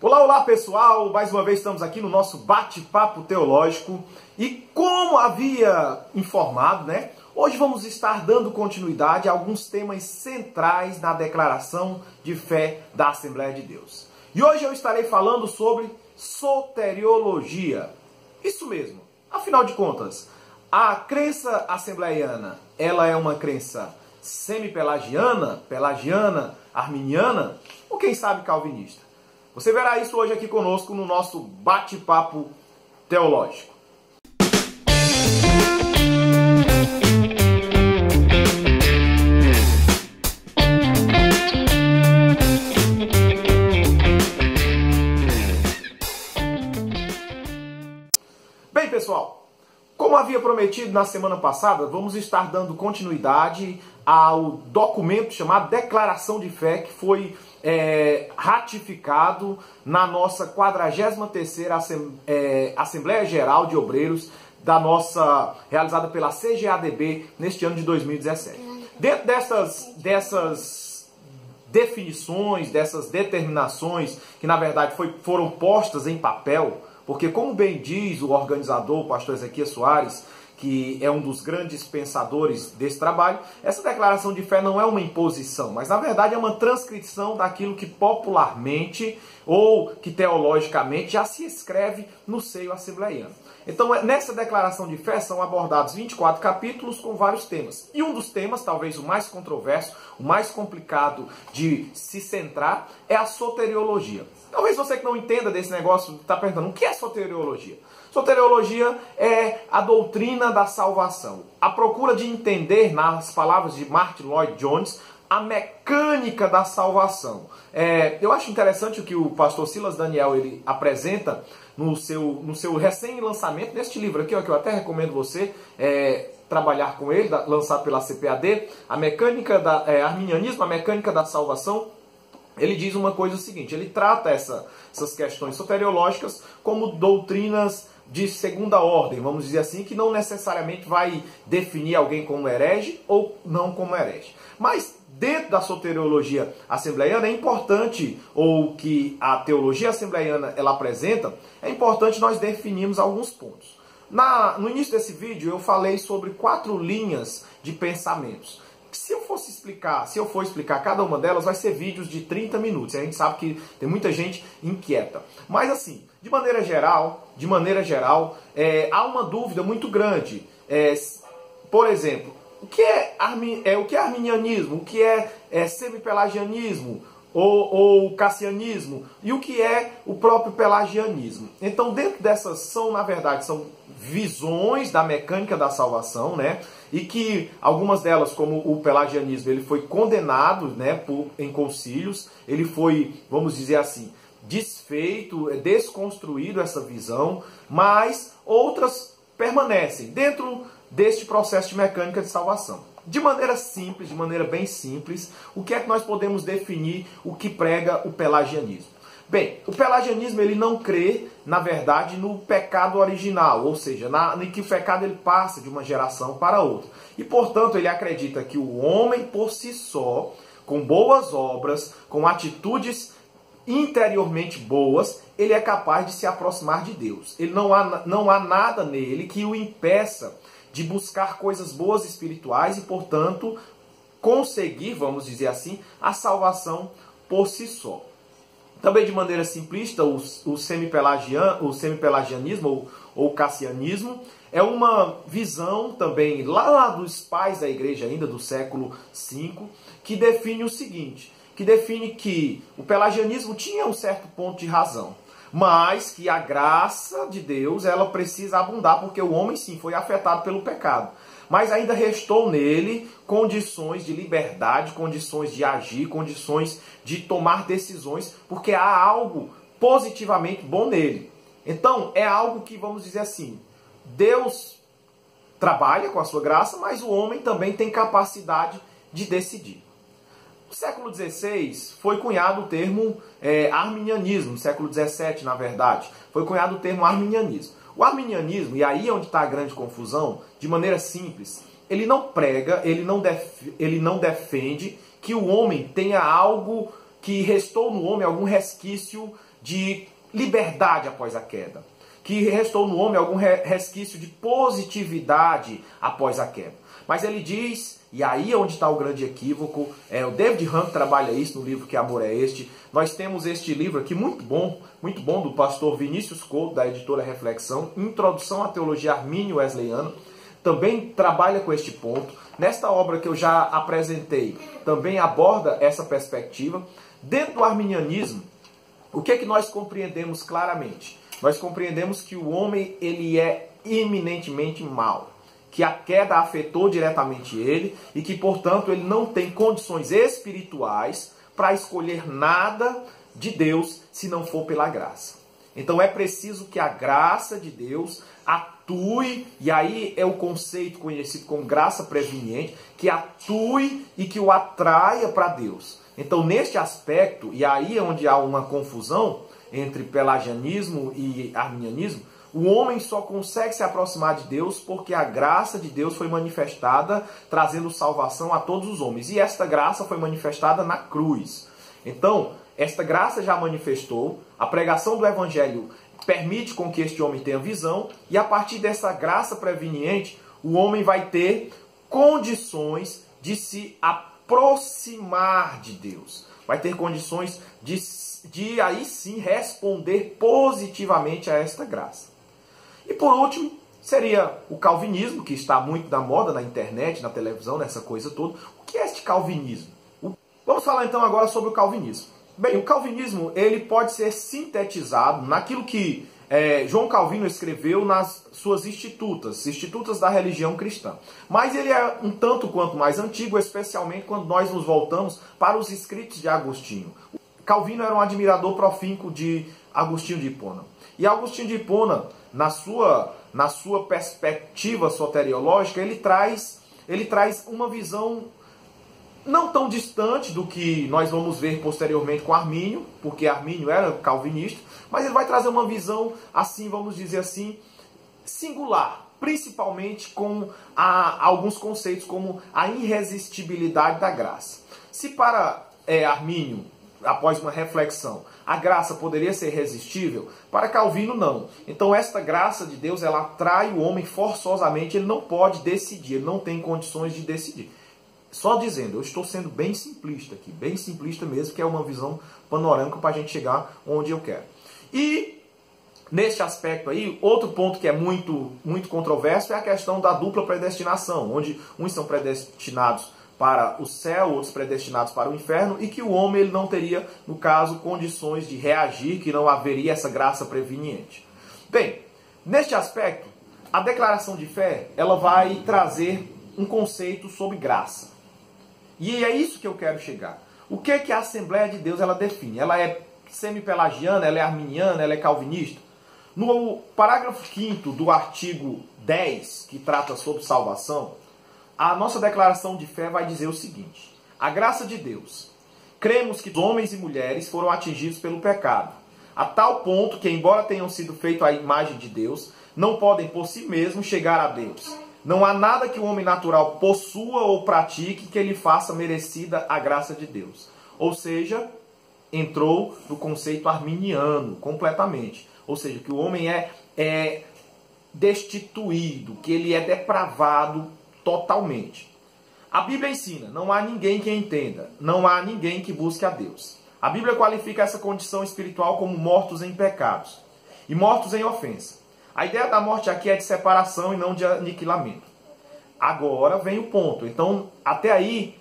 Olá, olá pessoal! Mais uma vez estamos aqui no nosso bate-papo teológico e como havia informado, hoje vamos estar dando continuidade a alguns temas centrais na declaração de fé da Assembleia de Deus. E hoje eu estarei falando sobre soteriologia. Isso mesmo, afinal de contas, a crença assembleiana, ela é uma crença semi-pelagiana, pelagiana, arminiana ou quem sabe calvinista? Você verá isso hoje aqui conosco no nosso bate-papo teológico. Bem, pessoal, como havia prometido na semana passada, vamos estar dando continuidade ao documento chamado Declaração de Fé, que foi ratificado na nossa 43ª Assembleia Geral de Obreiros, realizada pela CGADB neste ano de 2017. Dentro dessas definições, dessas determinações, que na verdade foram postas em papel, porque como bem diz o organizador, o pastor Ezequias Soares, que é um dos grandes pensadores desse trabalho, essa declaração de fé não é uma imposição, mas na verdade é uma transcrição daquilo que popularmente ou que teologicamente já se escreve no seio assembleiano. Então, nessa declaração de fé são abordados 24 capítulos com vários temas. E um dos temas, talvez o mais controverso, o mais complicado de se centrar, é a soteriologia. Talvez você que não entenda desse negócio está perguntando, o que é soteriologia? Soteriologia é a doutrina da salvação. A procura de entender, nas palavras de Martin Lloyd Jones, a mecânica da salvação. Eu acho interessante o que o pastor Silas Daniel ele apresenta no seu recém-lançamento, neste livro aqui, ó, que eu até recomendo você trabalhar com ele, lançado pela CPAD, a mecânica da Arminianismo, a mecânica da salvação. Ele diz uma coisa seguinte, ele trata essas questões soteriológicas como doutrinas de segunda ordem, vamos dizer assim, que não necessariamente vai definir alguém como herege ou não como herege. Mas dentro da soteriologia assembleiana é importante, ou que a teologia assembleiana ela apresenta, é importante nós definirmos alguns pontos. No início desse vídeo eu falei sobre 4 linhas de pensamentos. Se eu for explicar cada uma delas, vai ser vídeos de 30 minutos. A gente sabe que tem muita gente inquieta. Mas assim, de maneira geral, há uma dúvida muito grande. Por exemplo, o que é arminianismo? O que é semi-pelagianismo? Ou cassianismo? E o que é o próprio pelagianismo? Então, dentro dessas na verdade, são visões da mecânica da salvação, e que algumas delas, como o pelagianismo, ele foi condenado, em concílios, ele foi, vamos dizer assim, desfeito, desconstruído essa visão, mas outras permanecem dentro deste processo de mecânica de salvação. De maneira simples, de maneira bem simples, o que é que nós podemos definir o que prega o pelagianismo? Bem, o pelagianismo ele não crê, na verdade, no pecado original, ou seja, em que o pecado ele passa de uma geração para outra. E, portanto, ele acredita que o homem por si só, com boas obras, com atitudes interiormente boas, ele é capaz de se aproximar de Deus. Não há nada nele que o impeça de buscar coisas boas espirituais e, portanto, conseguir, vamos dizer assim, a salvação por si só. Também de maneira simplista, o semi-pelagianismo ou cassianismo é uma visão também lá dos pais da igreja ainda do século V, que define o seguinte, que define que o pelagianismo tinha um certo ponto de razão, mas que a graça de Deus ela precisa abundar porque o homem sim foi afetado pelo pecado. Mas ainda restou nele condições de liberdade, condições de agir, condições de tomar decisões, porque há algo positivamente bom nele. Então, é algo que, vamos dizer assim, Deus trabalha com a sua graça, mas o homem também tem capacidade de decidir. No século XVI foi cunhado o termo arminianismo, no século XVII, na verdade, foi cunhado o termo arminianismo. O arminianismo, e aí é onde está a grande confusão, de maneira simples, ele não prega, ele não defende que o homem tenha algo que restou no homem algum resquício de liberdade após a queda, que restou no homem algum resquício de positividade após a queda. Mas ele diz, e aí é onde está o grande equívoco, o David Hunt trabalha isso no livro Que Amor é Este. Nós temos este livro aqui muito bom do pastor Vinícius Couto, da editora Reflexão, Introdução à Teologia Armínio-Wesleyana, também trabalha com este ponto. Nesta obra que eu já apresentei, também aborda essa perspectiva. Dentro do arminianismo, o que é que nós compreendemos claramente? Nós compreendemos que o homem ele é eminentemente mau, que a queda afetou diretamente ele e que, portanto, ele não tem condições espirituais para escolher nada de Deus se não for pela graça. Então é preciso que a graça de Deus atue, e aí é o conceito conhecido como graça preveniente, que atue e que o atraia para Deus. Então, neste aspecto, e aí é onde há uma confusão entre pelagianismo e arminianismo, o homem só consegue se aproximar de Deus porque a graça de Deus foi manifestada, trazendo salvação a todos os homens. E esta graça foi manifestada na cruz. Então, esta graça já manifestou, a pregação do Evangelho permite com que este homem tenha visão, e a partir dessa graça preveniente, o homem vai ter condições de se aproximar de Deus. Vai ter condições de aí sim responder positivamente a esta graça. E por último, seria o calvinismo, que está muito na moda na internet, na televisão, nessa coisa toda. O que é este calvinismo? Vamos falar então agora sobre o calvinismo. Bem, o calvinismo ele pode ser sintetizado naquilo que João Calvino escreveu nas suas Institutas da religião cristã. Mas ele é um tanto quanto mais antigo, especialmente quando nós nos voltamos para os escritos de Agostinho. Calvino era um admirador profínco de Agostinho de Hipona. E Agostinho de Hipona, na sua perspectiva soteriológica, ele traz uma visão não tão distante do que nós vamos ver posteriormente com Armínio, porque Armínio era calvinista, mas ele vai trazer uma visão, assim, vamos dizer assim, singular, principalmente com alguns conceitos como a irresistibilidade da graça. Se para Armínio, após uma reflexão, a graça poderia ser irresistível, para Calvino não. Então esta graça de Deus, ela atrai o homem forçosamente, ele não pode decidir, ele não tem condições de decidir. Só dizendo, eu estou sendo bem simplista aqui, bem simplista mesmo, que é uma visão panorâmica para a gente chegar onde eu quero. E neste aspecto aí, outro ponto que é muito controverso é a questão da dupla predestinação, onde uns são predestinados para o céu, outros predestinados para o inferno, e que o homem ele não teria, no caso, condições de reagir, que não haveria essa graça preveniente. Bem, neste aspecto, a declaração de fé ela vai trazer um conceito sobre graça. E é isso que eu quero chegar. O que a Assembleia de Deus ela define? Ela é semi-pelagiana, ela é arminiana, ela é calvinista? No parágrafo 5º do artigo 10, que trata sobre salvação, a nossa declaração de fé vai dizer o seguinte: a graça de Deus. Cremos que homens e mulheres foram atingidos pelo pecado, a tal ponto que, embora tenham sido feitos à imagem de Deus, não podem por si mesmos chegar a Deus. Não há nada que o homem natural possua ou pratique que lhe faça merecida a graça de Deus. Ou seja, entrou no conceito arminiano completamente. Ou seja, que o homem é destituído, que ele é depravado totalmente. A Bíblia ensina, não há ninguém que entenda, não há ninguém que busque a Deus. A Bíblia qualifica essa condição espiritual como mortos em pecados e mortos em ofensa. A ideia da morte aqui é de separação e não de aniquilamento. Agora vem o ponto. Então, até aí,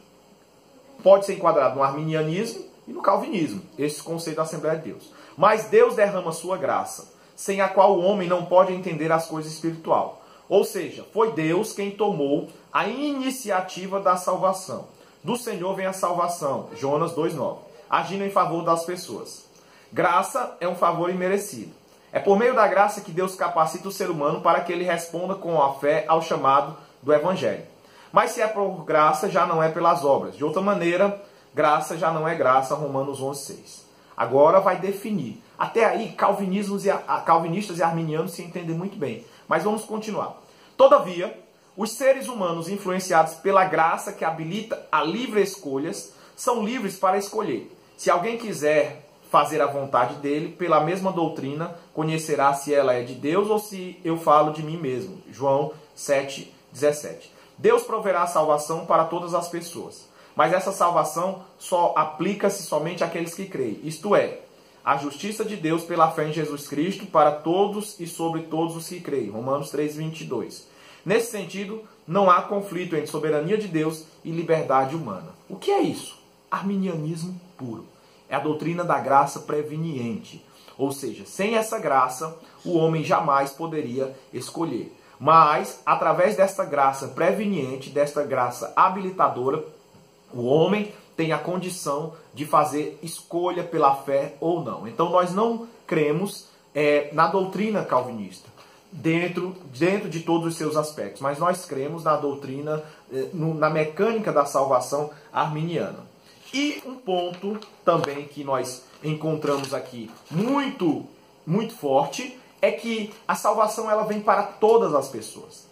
pode ser enquadrado no arminianismo e no calvinismo, esse conceito da Assembleia de Deus. Mas Deus derrama sua graça, sem a qual o homem não pode entender as coisas espirituais. Ou seja, foi Deus quem tomou a iniciativa da salvação. Do Senhor vem a salvação, Jonas 2,9, agindo em favor das pessoas. Graça é um favor imerecido. É por meio da graça que Deus capacita o ser humano para que ele responda com a fé ao chamado do Evangelho. Mas se é por graça, já não é pelas obras. De outra maneira, graça já não é graça, Romanos 11,6. Agora vai definir. Até aí, calvinistas e arminianos se entendem muito bem. Mas vamos continuar. Todavia, os seres humanos influenciados pela graça que habilita a livre escolhas, são livres para escolher Se alguém quiser fazer a vontade dele, pela mesma doutrina, conhecerá se ela é de Deus ou se eu falo de mim mesmo. João 7,17. Deus proverá a salvação para todas as pessoas, mas essa salvação só aplica-se somente àqueles que creem. Isto é, a justiça de Deus pela fé em Jesus Cristo para todos e sobre todos os que creem. Romanos 3,22. Nesse sentido, não há conflito entre soberania de Deus e liberdade humana. O que é isso? Arminianismo puro. É a doutrina da graça preveniente. Ou seja, sem essa graça, o homem jamais poderia escolher. Mas, através desta graça preveniente, desta graça habilitadora, o homem tem a condição de fazer escolha pela fé ou não. Então, nós não cremos na doutrina calvinista, dentro de todos os seus aspectos, mas nós cremos na doutrina, na mecânica da salvação arminiana. E um ponto também que nós encontramos aqui muito, muito forte é que a salvação ela vem para todas as pessoas.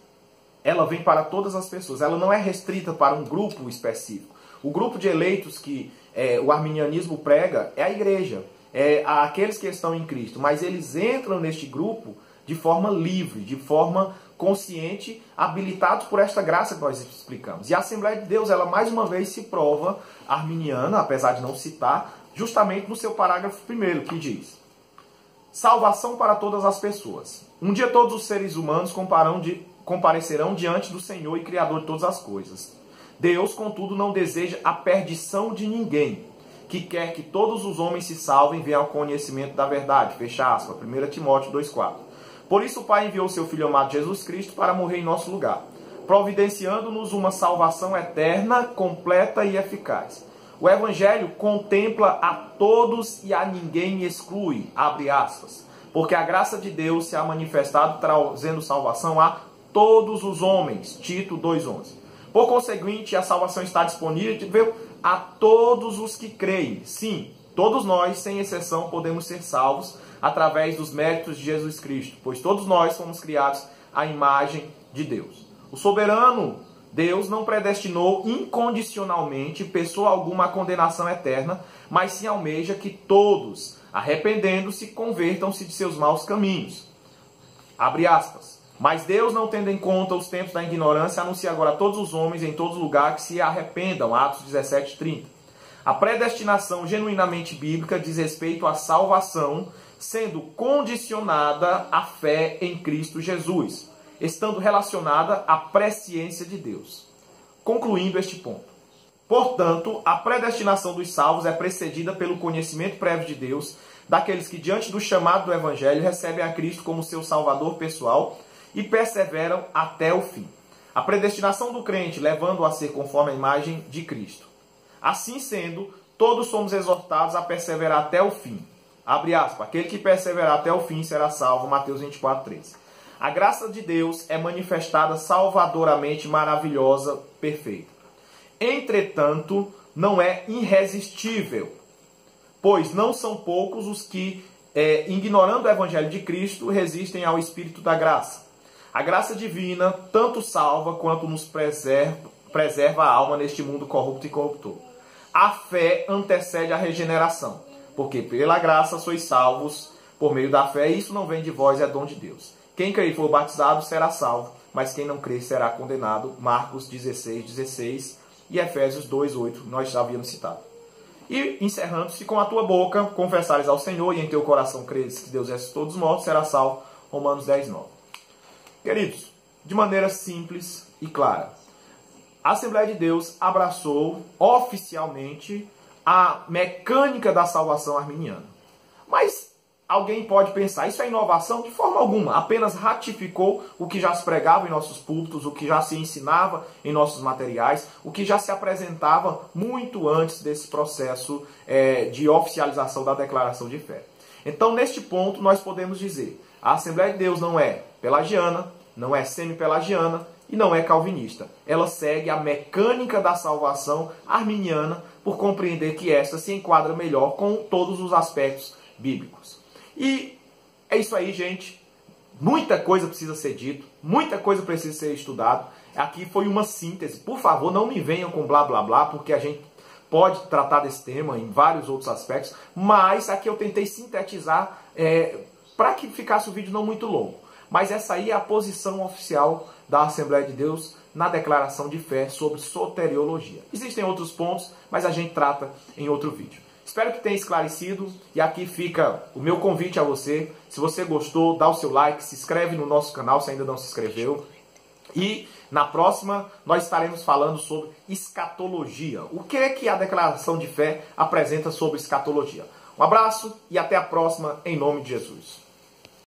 Ela vem para todas as pessoas. Ela não é restrita para um grupo específico. O grupo de eleitos que o arminianismo prega é a igreja, é aqueles que estão em Cristo, mas eles entram neste grupo de forma livre, de forma consciente, habilitados por esta graça que nós explicamos. E a Assembleia de Deus, ela mais uma vez se prova arminiana, apesar de não citar, justamente no seu parágrafo 1º, que diz: salvação para todas as pessoas. Um dia todos os seres humanos comparecerão diante do Senhor e Criador de todas as coisas. Deus, contudo, não deseja a perdição de ninguém, que quer que todos os homens se salvem e venham ao conhecimento da verdade. Fecha aspas, 1 Timóteo 2,4. Por isso o Pai enviou seu Filho amado Jesus Cristo para morrer em nosso lugar, providenciando-nos uma salvação eterna, completa e eficaz. O Evangelho contempla a todos e a ninguém exclui, abre aspas, porque a graça de Deus se ha manifestado trazendo salvação a todos os homens. Tito 2,11. Por conseguinte, a salvação está disponível a todos os que creem. Sim, todos nós, sem exceção, podemos ser salvos através dos méritos de Jesus Cristo, pois todos nós fomos criados à imagem de Deus. O soberano Deus não predestinou incondicionalmente pessoa alguma à condenação eterna, mas sim almeja que todos, arrependendo-se, convertam-se de seus maus caminhos. Abre aspas. Mas Deus, não tendo em conta os tempos da ignorância, anuncia agora a todos os homens em todo lugar que se arrependam. Atos 17:30. A predestinação genuinamente bíblica diz respeito à salvação, sendo condicionada à fé em Cristo Jesus, estando relacionada à presciência de Deus. Concluindo este ponto. Portanto, a predestinação dos salvos é precedida pelo conhecimento prévio de Deus, daqueles que, diante do chamado do Evangelho, recebem a Cristo como seu Salvador pessoal e perseveram até o fim. A predestinação do crente levando-o a ser conforme a imagem de Cristo. Assim sendo, todos somos exortados a perseverar até o fim. Abre aspas, aquele que perseverar até o fim será salvo, Mateus 24:13. A graça de Deus é manifestada salvadoramente maravilhosa, perfeita. Entretanto, não é irresistível, pois não são poucos os que, ignorando o Evangelho de Cristo, resistem ao Espírito da graça. A graça divina tanto salva quanto nos preserva a alma neste mundo corrupto e corruptor. A fé antecede a regeneração, porque pela graça sois salvos por meio da fé, e isso não vem de vós, é dom de Deus. Quem crer e for batizado será salvo, mas quem não crer será condenado. Marcos 16:16 e Efésios 2:8, nós já havíamos citado. E encerrando, se com a tua boca confessares ao Senhor e em teu coração creres que Deus ressuscitou dos mortos, será salvo. Romanos 10:9. Queridos, de maneira simples e clara, a Assembleia de Deus abraçou oficialmente a mecânica da salvação arminiana. Mas alguém pode pensar, isso é inovação? De forma alguma, apenas ratificou o que já se pregava em nossos púlpitos, o que já se ensinava em nossos materiais, o que já se apresentava muito antes desse processo de oficialização da declaração de fé. Então, neste ponto, nós podemos dizer, a Assembleia de Deus não é pelagiana, não é semi-pelagiana e não é calvinista. Ela segue a mecânica da salvação arminiana por compreender que esta se enquadra melhor com todos os aspectos bíblicos. E é isso aí, gente. Muita coisa precisa ser dito, muita coisa precisa ser estudado. Aqui foi uma síntese. Por favor, não me venham com blá blá blá, porque a gente pode tratar desse tema em vários outros aspectos, mas aqui eu tentei sintetizar para que ficasse o vídeo não muito longo. Mas essa aí é a posição oficial da Assembleia de Deus na declaração de fé sobre soteriologia. Existem outros pontos, mas a gente trata em outro vídeo. Espero que tenha esclarecido e aqui fica o meu convite a você. Se você gostou, dá o seu like, se inscreve no nosso canal se ainda não se inscreveu. E na próxima nós estaremos falando sobre escatologia. O que é que a declaração de fé apresenta sobre escatologia? Um abraço e até a próxima, em nome de Jesus.